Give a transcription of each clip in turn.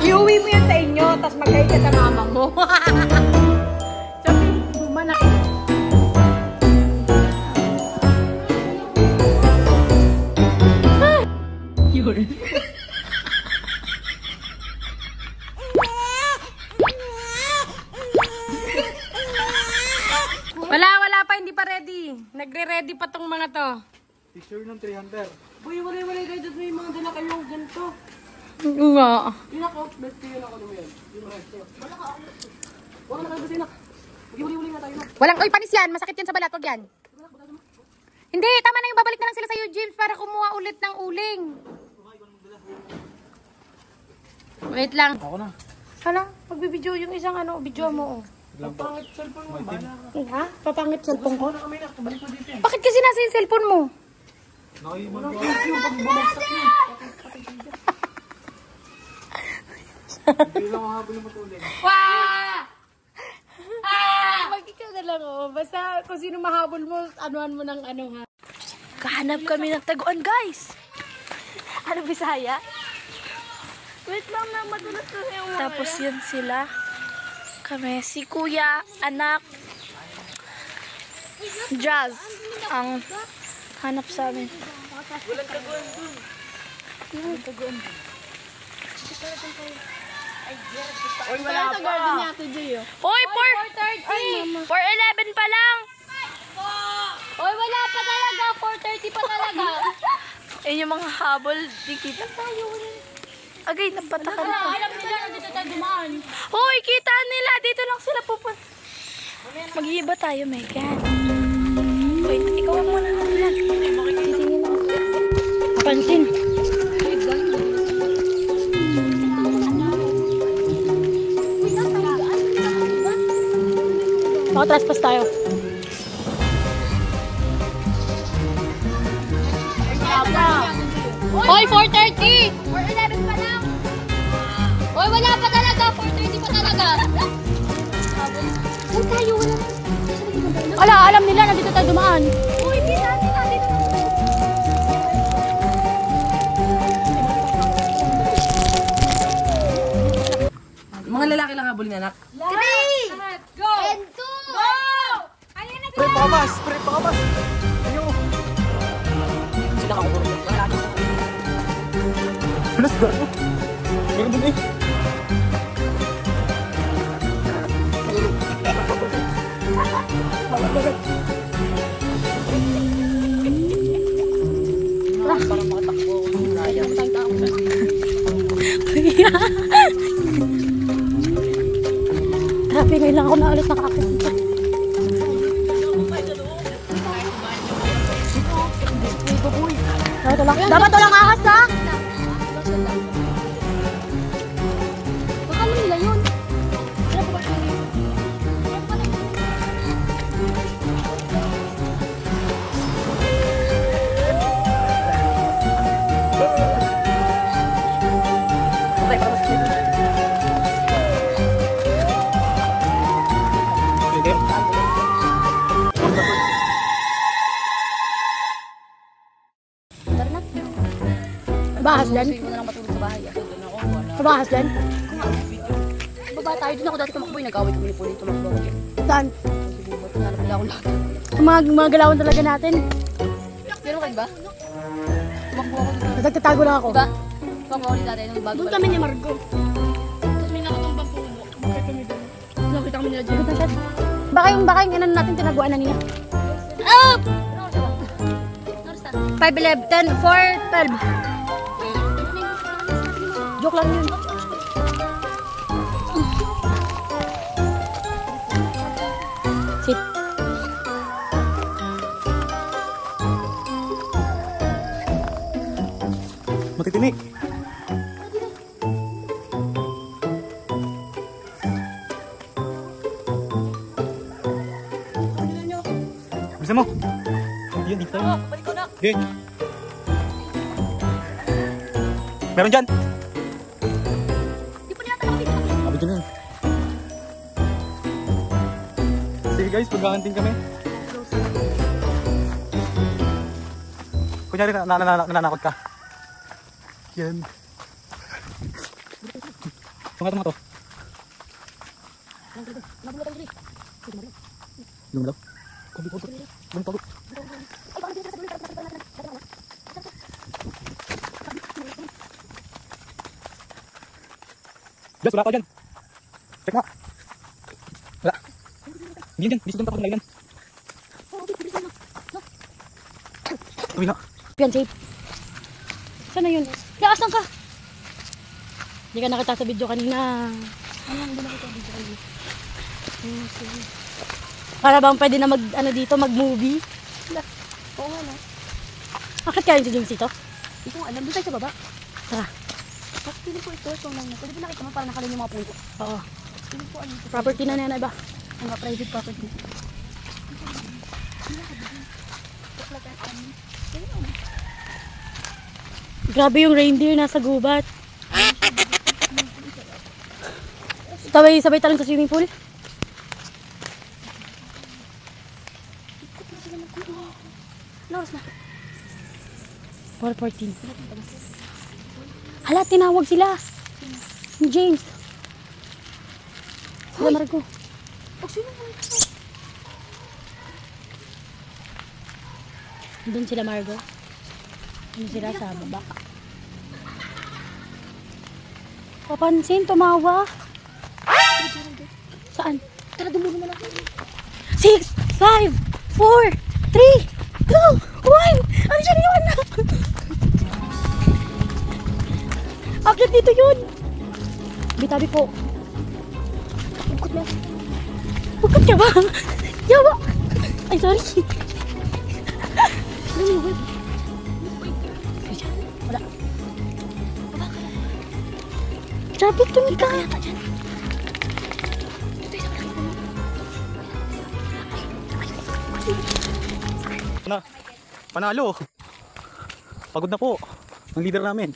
Iuwi mo yan sa inyo, tapos magkait ka sa mama mo. Sabi, bumana. Yun. Wala pa, hindi pa ready. Nagre-ready pa tong mga to. Picture ng 300. Boy, wala kayo dito. May mga dala kayong ganito. Nga. Yun ako, best yun ako naman yan. Yung resto. Wala na kayo dito, inak. Huli nga tayo, inak. Walang, oy, panis yan. Masakit yan sa balat. Wag yan. Hindi, tama na yung babalik na lang sila sa'yo, James, para kumuha ulit ng uling. Wait lang. Ako na. Hala, pagbibidyo yung isang ano, video mo. Papangit cellphone mo, bala ka. Ha? Papangit cellphone ko? Wala kami, inak. Balik mo dito eh. Bakit kasi nasa yung cellphone mo? Walang case yung pag bumagsak yun. Hindi lang mahabol yung matulin. Wah! Mag-ikaw na lang, oh. Basta kung sino mahabol mo, anuhan mo ng ano, ha? Kahanap kami ng taguan, guys. Ano, Bisaya? Wait lang na, madulas na yung mga Tapos yan sila. Kami, si Kuya, anak, Jazz, ang hanap sa amin. Walang taguan dun. Walang taguan. Uy, wala pa. Hoy, 4:11 pa lang. Oy, wala pa talaga. 4:30 pa talaga. Ayun yung mga habol. Di kita. Agay, napatakan pa. Alam nila na dito tayo dumaan. Hoy, kita nila. Dito lang sila pupunta. Mag-iiba tayo, Megan. Wait, ikaw ang muna lang. Titingin ako. Pansin. Makatrespass tayo. Hoy, 4:30! 4:11 pa lang. Hoy, wala pa talaga. 4:30 pa talaga. Saan tayo? Wala. Alam nila na dito tayo dumaan. Uy, kita nila dito. Hoy, 4:30! 4:11 pa lang. Hoy, wala pa talaga. 4:30 pa talaga. Alam nila na dito tayo dumaan. Uy, kita nila dito. 4:30 pa talaga. 4:11 pa lang. 4:30 pa talaga. lalaki lang habulin, anak. 3! Go! And 2! Go! Alin na Pre, pakabas! Pre, pakabas! Ayaw! Sila ka ko. Alas ba? Meron din eh. Parang makatakbo. Grabe, ngayon lang ako na ulit nakakita. Dapat walang ahas ha? Baka nila yun. Pwede. Bahas din? Gusto mo na lang matulog sa bahay. Bahas din? Baba tayo din ako dati tumakboy. Nag-away kami ni Puli. Tumakbo ako dyan. Saan? Tinanap nila ako lahat. Mga galawan talaga natin. Pero kayo ba? Tumakbo ako dito. Nagtatago lang ako. Diba? Tumakbo ako dito dati nung bago. Doon kami ni Margo. Tapos may nakatumbang puno. Bakit kami doon? Nakita kami nila dyan. Baka yung ano natin tinaguan na niya. Up! 5, 11, 10, 4, 12. Joke lang yun. Sit. Matitinik. Bisa mo. Yan, dito tayo. Okay. Meron dyan. Sabi dyan yun. Sige guys, pagkakanting kami. Kunyari nananakot ka. Yan. Tunga to. Lumalaw. Lumalaw. Diyos, wala ka dyan. Check nga. Wala. Hindi yan dyan. Hindi siya dyan. Uwi na. Yan, safe. Sana yun? Asan ka? Hindi ka nakita sa video kanina. Hindi nakita sa video kanina. Para bang pwede na mag-movie? Oo nga no. Bakit kaya si James dito? Hindi ko alam. Doon tayo sa baba. Tara. Pili ko ito. Ito lang. Pwede ba nakita mo para nakalin yung mga punto? Oo. Pili ko ano ito. Property na nana ba? Mga private property. Grabe yung reindeer nasa gubat. Sabay talong sa swimming pool. Loras na. 4:14. Hala, tinawag sila. Ni James. Sila Margo. Doon sila Margo. Doon sila sa baba. Papansin, tumawa. Saan? Tara, dumulo na lang. 6, 5, 4, 3, 2, 1. Ano siya na yun? Akyat dito yun. Bitabi po. Bukot na. Bukot ka ba? Yawa. Ay, sorry. Wala. Sabi, tumika. Na. Panalo. Pagod na po. Ang leader namin.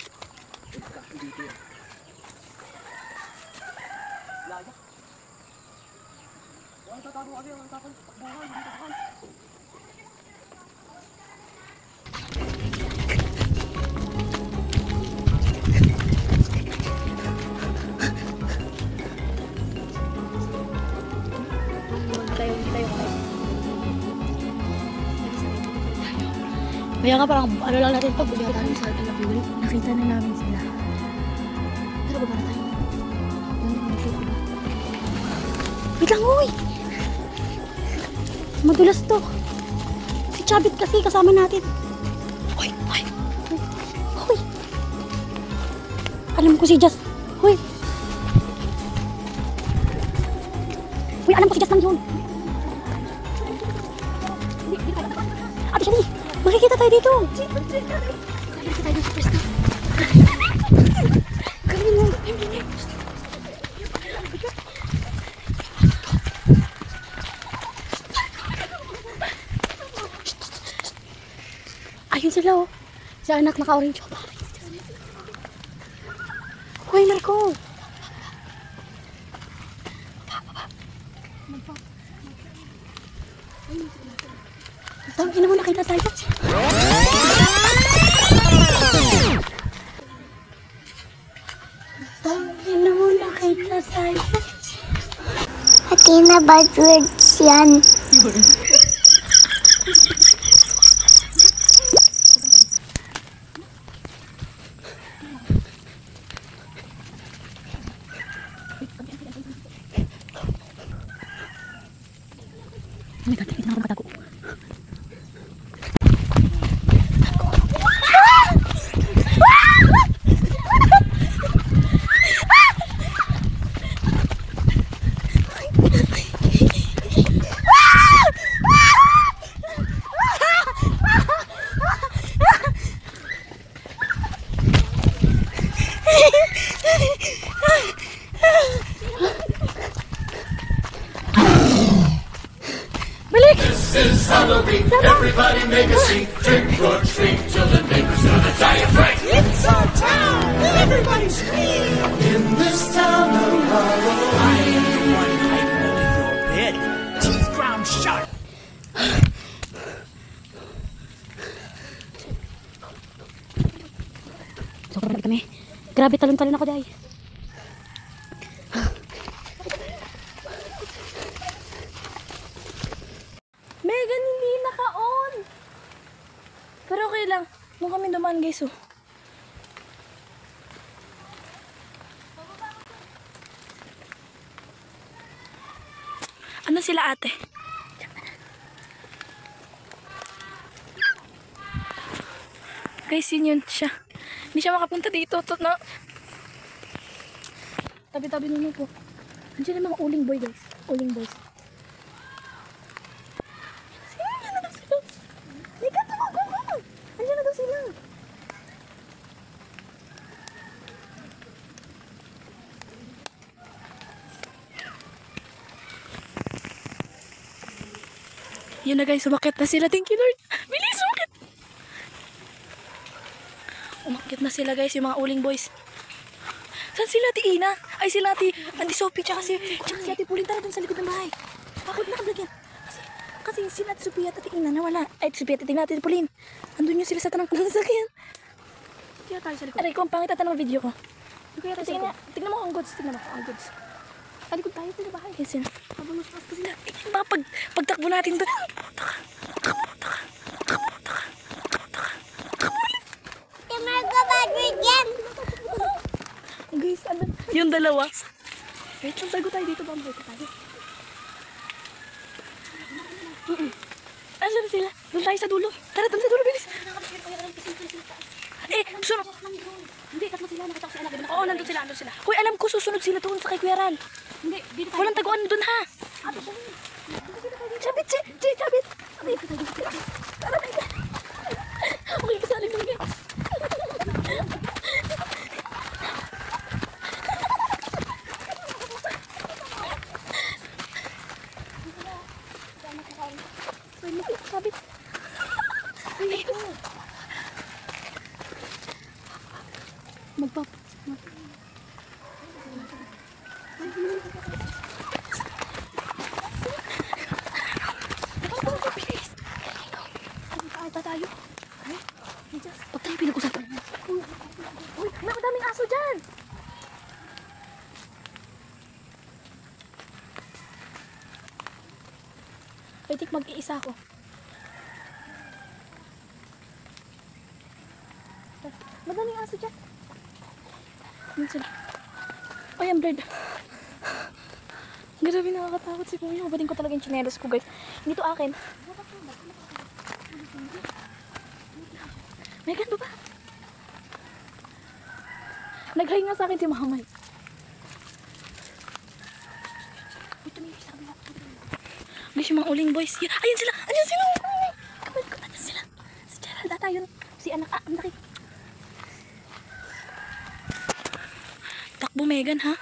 Kaya nga parang ano lang natin to. Kaya tayo sa ating napili. Nakita na namin sila. Pero baba na tayo. Wait lang, uy! Madulas to. Si Chabit kasi kasama natin. Uy! Uy! Uy! Alam ko si Jazz. Uy! Uy, alam ko si Jazz lang yun. Ate Shani, makikita tayo dito. Makikita tayo dito. Pwesto. Galing mo. Ayun sila oh. Si anak naka-orange. Uy, Marco. Ina mo nakita tayo. Ina mo nakita tayo. Atina bad words yan. Oh my God, hindi na ako makatago. This is Halloween. Everybody make a scene. Trick or treat till the neighbors gonna die of fright. It's our town. Everybody scream. In this town of Halloween. I am the one hiding under your bed. Teeth ground sharp. So, kapag kami. Grabe, talon-talon ako dahil. Megan, hindi naka-on. Pero okay lang. Nung kami dumaan guys oh. Ano sila ate? Guys, yun siya. Hindi siya makapunta dito. Na. Tabi-tabi nyo po. Andiyan yung mga uling boy guys. Uling boys. Andiyan na daw sila. Hindi ka tumago ko. Andiyan na daw sila. Yun na guys, umakyat na sila. Thank you Lord. Bilis, umakyat. Umakyat na sila guys, yung mga uling boys. Saan sila Ate Ina? Ay sila Ate Sophie, tsaka si Ate Pauline. Tara dun sa likod ng bahay. Bakit nakablog yan? Kasi sila Ate Sophie at Ate Ina nawala. Ay Ate Sophie at Ate Pauline. Andun yun sila sa tanang sakyan. Kaya tayo sa likod. Aray ko, ang pangit ata ng video ko. Kaya tayo sa likod. Tignan mo ang goods. Tignan mo ang goods. Sa likod tayo sa bahay. Yes, yun. Habang mas pa sila. Baka pagtakbo natin doon. Timargo bad word yan. Guys, ano? Yung dalawa. Wait lang, tago tayo dito. Bambay ko tayo. Asan sila? Doon tayo sa dulo. Tara, doon sa dulo, bilis. Sunod. Hindi, tatlo sila. Nakita ko si anak. Oo, nandun sila. Hoy, alam ko, susunod sila doon sa kay Kuya Ral. Hindi, dito tayo. Walang taguan doon, ha? Chabit. Tara, tayo. Okay, kasali mo guys. Chabit. Magpap. Tayo. Pag tayo pinag-usapan. Uy, may madaming aso dyan. I think mag-iisa ako. aso dyan. Yan sila. Ay, ang bird. Grabe, nakakatakot si Kuya. Bating ko talaga yung chinelos ko, guys. Hindi to akin. Megan, baba. Nag-hi nga sa akin si Mama. Guys, yung mga uling boys. Yan. Ayun sila. Ayun sila. Kamay ko. Ayun sila. Si Gerald ata yun. Si anak. Ang laki. Takbo, Megan, ha?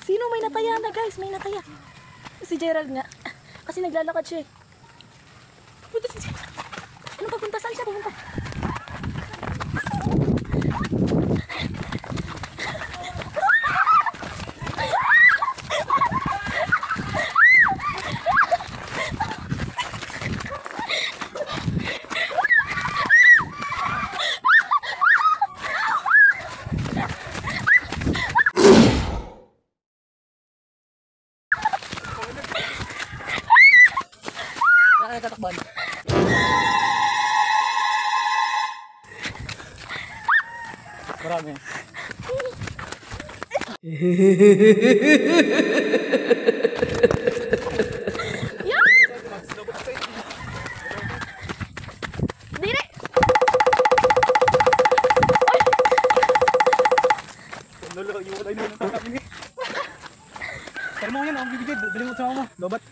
Sino may nataya na, guys? May nataya. Si Gerald nga. Kasi naglalakad siya eh. Punta si Gerald. Anong papunta? Saan siya pupunta? Nakakatakban. Marami. Dili! Lolo, yung wala yun ang kami. Tara mo yan, ang bibigay. Dali mo sa mama. Lobat.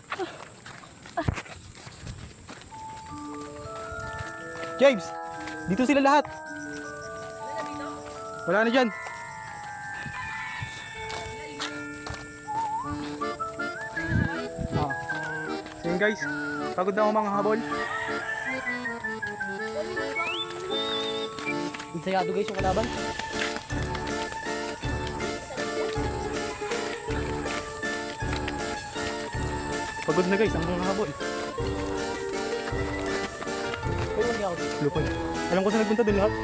James! Dito sila lahat. Wala na dyan. Yun guys, pagod na ako mga habol. Insayado guys yung kalaban. Pagod na guys, ang mga habol. Uy, hindi ako dito. Lupay. Alam ko saan nagpunta doon lahat.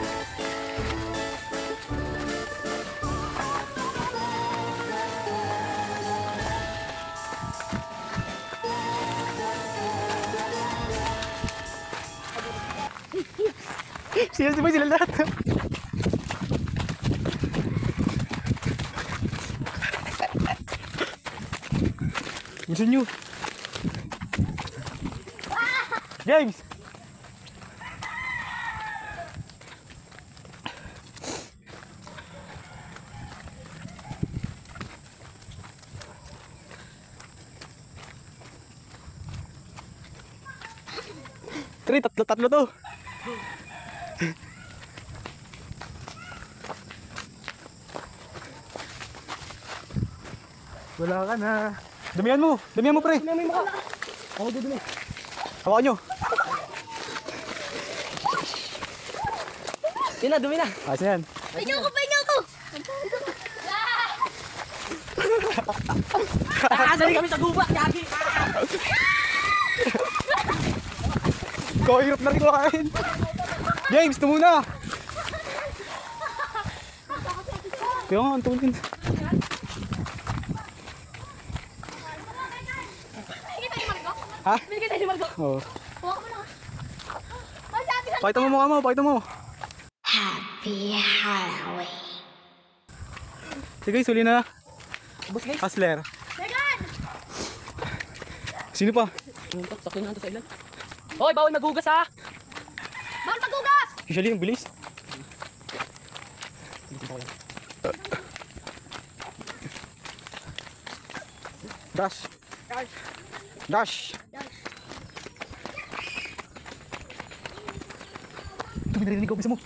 Sila lahat. Gusto nyo? James! Tari, tatlo to. Wala ka na. Damihan mo pre. Dumi mo ka. Ako dudumi. Hawakan nyo. Yun na, dumi na. Ayos na yan. Pahinga ko! Nakakasali kami sa guba, kaki. Ikaw, hirap na rin kumakain. James, ito muna. Kaya nga, antulin. Ha? Binigay tayo ni Margo. Oo. Huwag mo na. Pakita mo mukha mo, pakita mo. Happy Halloween. Sige guys, huli na. Bus guys. Hustler. Sino pa? Sakto na ito sa ilan. Hoy, bawal maghugas ha. Bawal maghugas! Usually, ang bilis. Dash. Dash. Ito, may narinig ko. Bisa mo.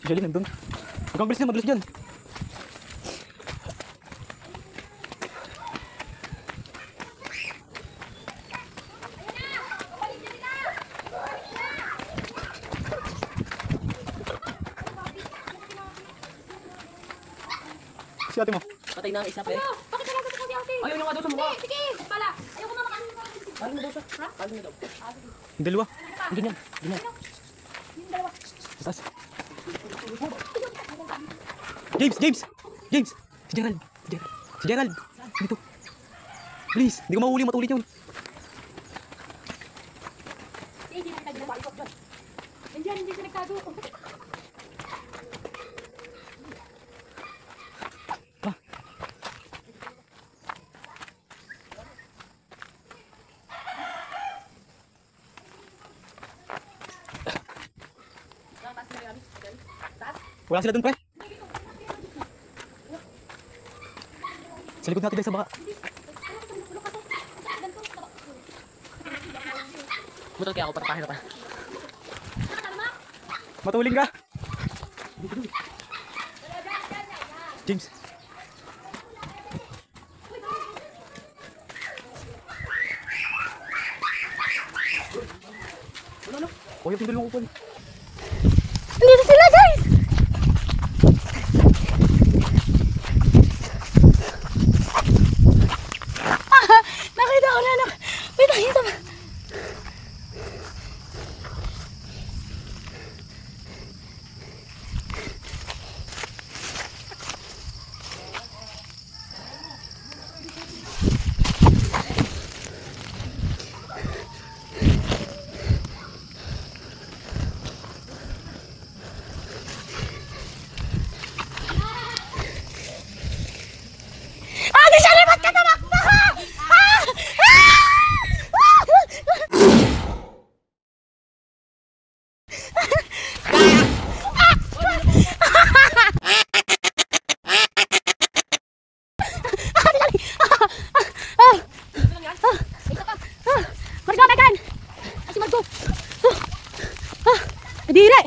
Usually, nandun. Huwag kang bilis na, madulas dyan. Si ate mo. Patay na ang isa pe. Bakit talaga sa kasi ate? Ayaw nyo nga daw sa mukha. Sige! Pala! Ayoko na makain. Paano mo daw siya? Paano mo daw? Yung dalawa. Ganyan. Ganyan. Taas. James! James! James! Si Gerald! Si Gerald! Dito! Please! Hindi ko mahuli, matulit yun. Hindi siya nagtago. Wala sila dun, pre. Sa likod natin guys, sa baka. Butot kaya ako para pahin pa. Matuling ka. James. Oh, yung pindol mo kupon. Dito sila, guys! Nakita ko na. Wait, nakita ba? Dire!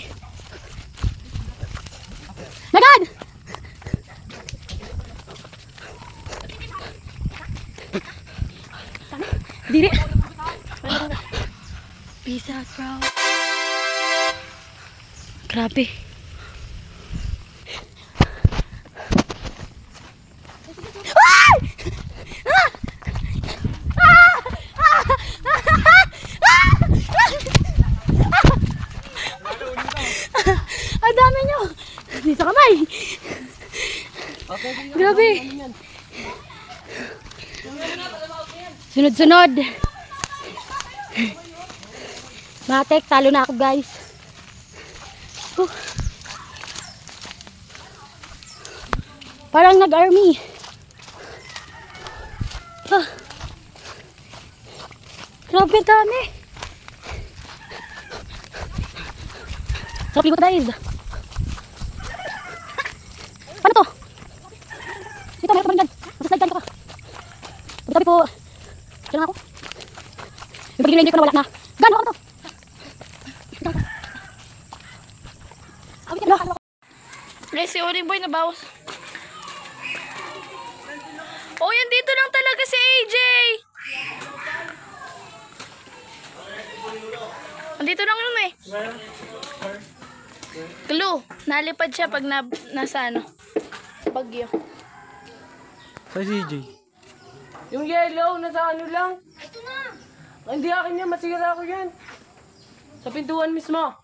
Megan! Dire! Peace out, bro. Grabe. Ang dami nyo! Dito kamay! Grabe! Sunod-sunod! Matek, talo na ako guys. Parang nag-army. Grabe dami. Sarap ligot guys. Paano to? Dito, mayroon pa rin dyan. Masaslide ka dito ka. Dito po. Diyan ako. Yung pag-green ranger ko na wala na. Gano'n ako to? Guys, si Oring Boy nabawas. Oh, yan dito lang talaga si AJ. Andito lang yun eh. Clue, nalipad siya pag nasa ano, bagyo. Sa CJ. Yung yellow, nasa ano lang. Ito na. Hindi akin yan, masira ko yan. Sa pintuan mismo.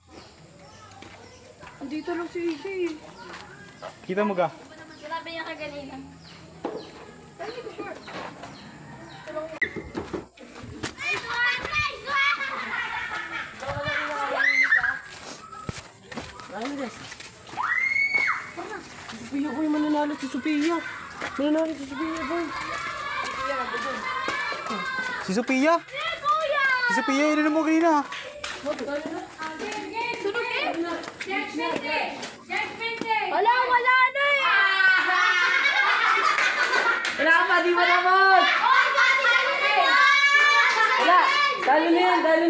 Andito lang si AJ. Kita mo ka? Sinabi niya kaganina. Ayun guys. Si Sophia boy, mananalo si Sophia. Mananalo si Sophia boy. Si Sophia? Si Sophia, yun mo kanina. Wala na eh. Wala pa, di ba naman? Wala. Dalo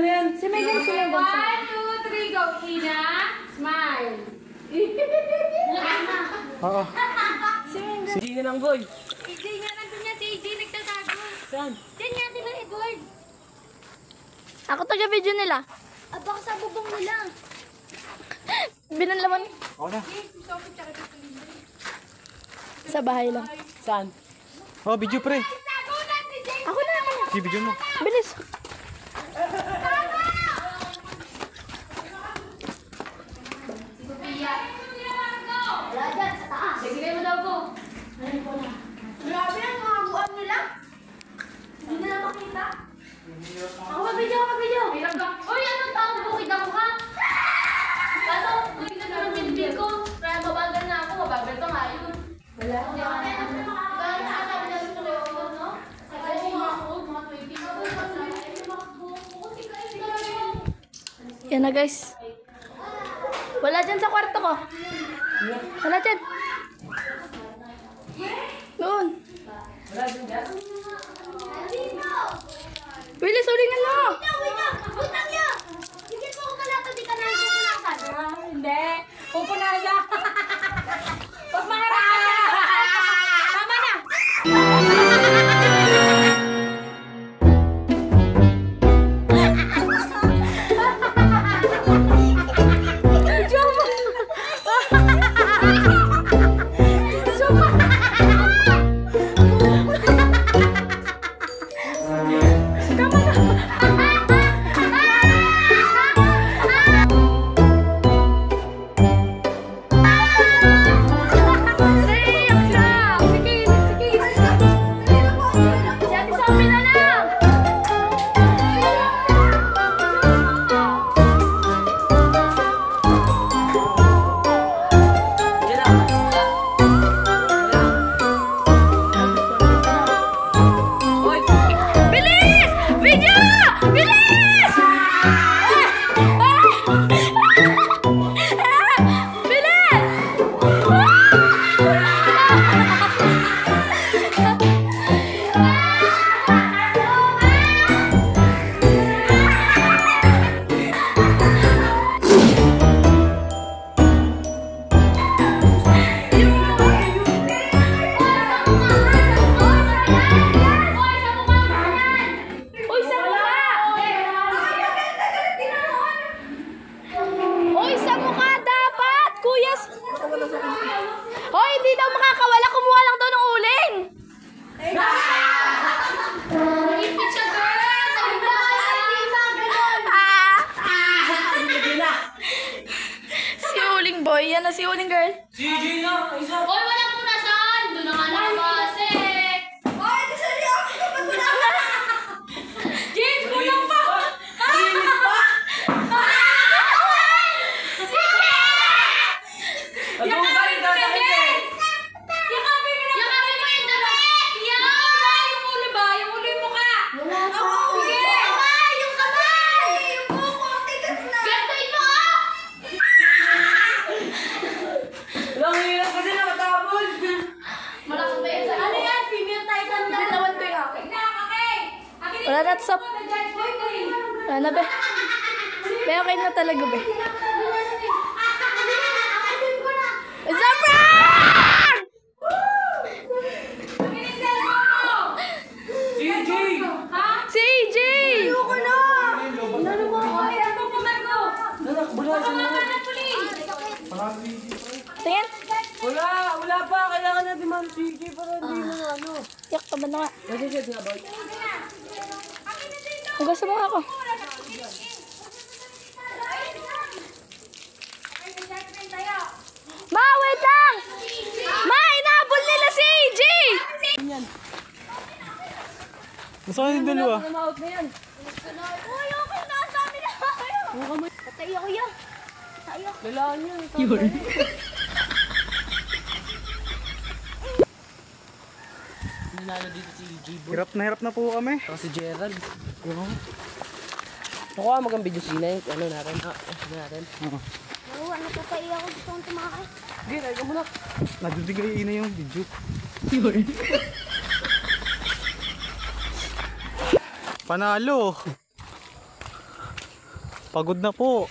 na yan. Si Megan sila doon sa... 1, 2, 3, go, Kina. Smile. Oo. Si Gina ng boy. AJ nga, nandun niya si AJ, nagtatago. Saan? Diyan nga sila, Edward. Ako taga-video nila. Baka sa bubong nila. Binanlaman Ako na. sa bahay lang. Saan? Oh, video pre. Ako na. Si video mo. Bilis. Wala dyan, sa taas. Sige mo daw ko. Ako mabidyo. Uy, anong taong bukid ako ha? Kaso, hindi na naman binibig ko. Kaya mabagal na ako, mabagal pa nga yun. Wala. Gano'n nakasama na rin tuloy ako, no? Kasi mga 20. Yan na guys. Wala dyan sa kwarto ko. Wala dyan. Doon. Bilis, uling na lang. Hindi. Pupunasan. Pag maharap. Tama na. Boy, yan na si Uling girl. Si Jay na, isa. Hoy, walang punasan! Doon na nga nakabase! Hoy, kasali ako ka pa punasan! James, kulang pa! Linis pa! Atong kain na tayo. Yakapin mo yung damit! Yan! Yung ulo ba? Yung ulo yung mukha! Sige! Yung kamay! Yung buko! Tigas na! Gantuin mo! Lang hirap kasi nakatabon. Malakas ba yan? Ano yan? Female titan na! Bitawan ko yung akin. Okay! Wala na, stop. Wala na, be. Be, okay na talaga, be. It's a prank! Si Jay. Si AJ! Ayoko na! Ano mo? Ay, ano mo ko? Nanak, bulasan mo. Tingin. Wala pa. Kailangan natin mag-sige para hindi mo ano. Yak, taba na nga. Kasi siya dinabay. Hugasan mo nga ako. Ma, wait lang! Ma, inaabol nila si AJ! Gusto ko yung dalawa. Out na yan. Uy, okay na! Ang dami na kayo! Patay ako yan! Patay ako! Kailangan yun. Nanalo dito si J-Boy. Hirap na po kami. Ako si Gerald. Nakuha magang video sina yung ano natin. Ano natin. Oo, ano patay ako? Gusto kong tumakay. Sige, tayo ka muna. Nadudigay na yung video. Panalo. Pagod na po.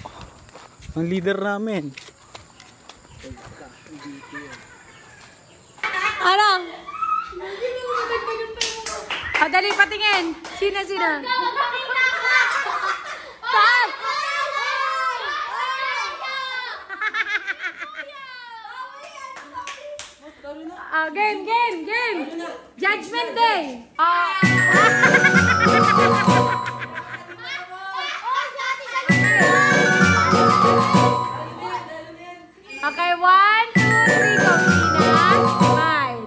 Ang leader namin. Ano? Dali patingin. Sino? Saan? Game. Judgment Day. Okay, 1, 2, 3, go, Tina. Smile.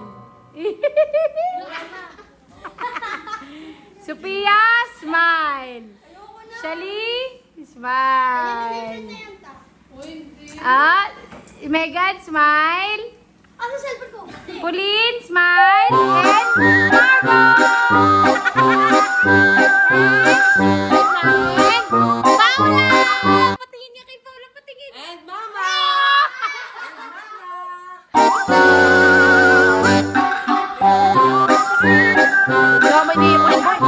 Sophia. Shali, smile. Ah, Megan, smile. Ano cellphone ko? Pauline, smile. And Margot. And Paula. Patingin niya kay Paula, patingin. And Mama. Mama, hindi yung ulit boy.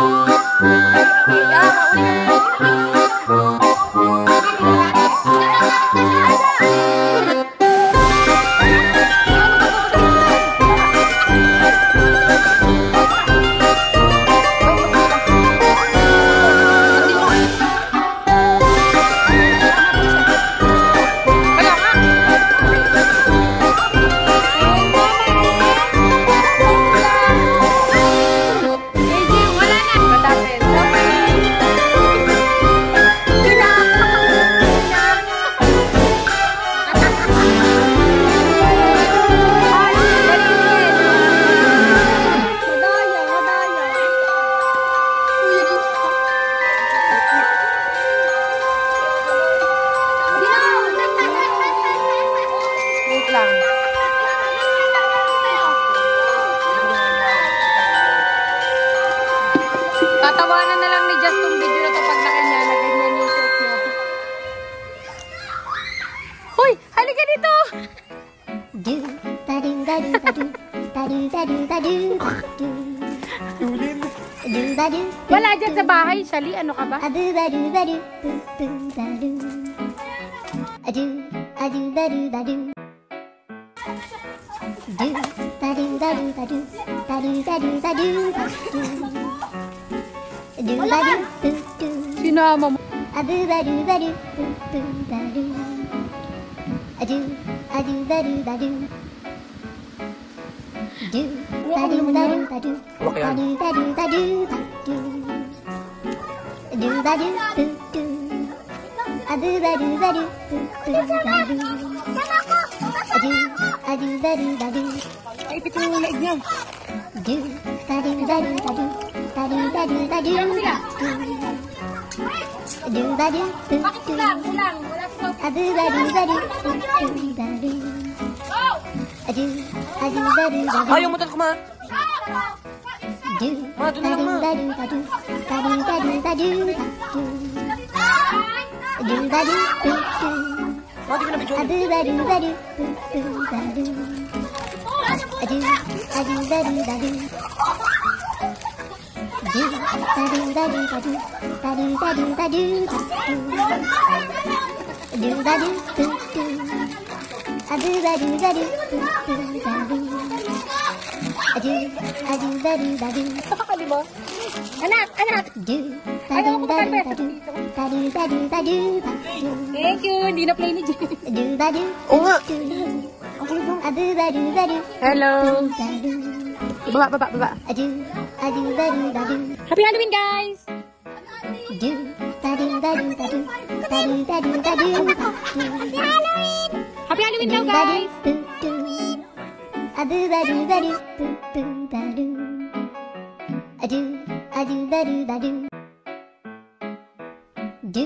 Tatawanan na lang ni Just tong video na to pag nakanya na ganyan yung suot niya. Hoy! Halika dito! Wala dyan sa bahay, Shali. Ano ka ba? Sinama mo. Ay, ipit mo yung leeg niya. Ayaw mo talaga ma. Ma, doon na lang ma. Ma, di ko na video. Anak, anak. Ayaw ko magkakita. Thank you. Hindi na play ni Jay. Oo nga. Hello. Baba. Happy Halloween, guys. Happy Halloween daw, guys. Do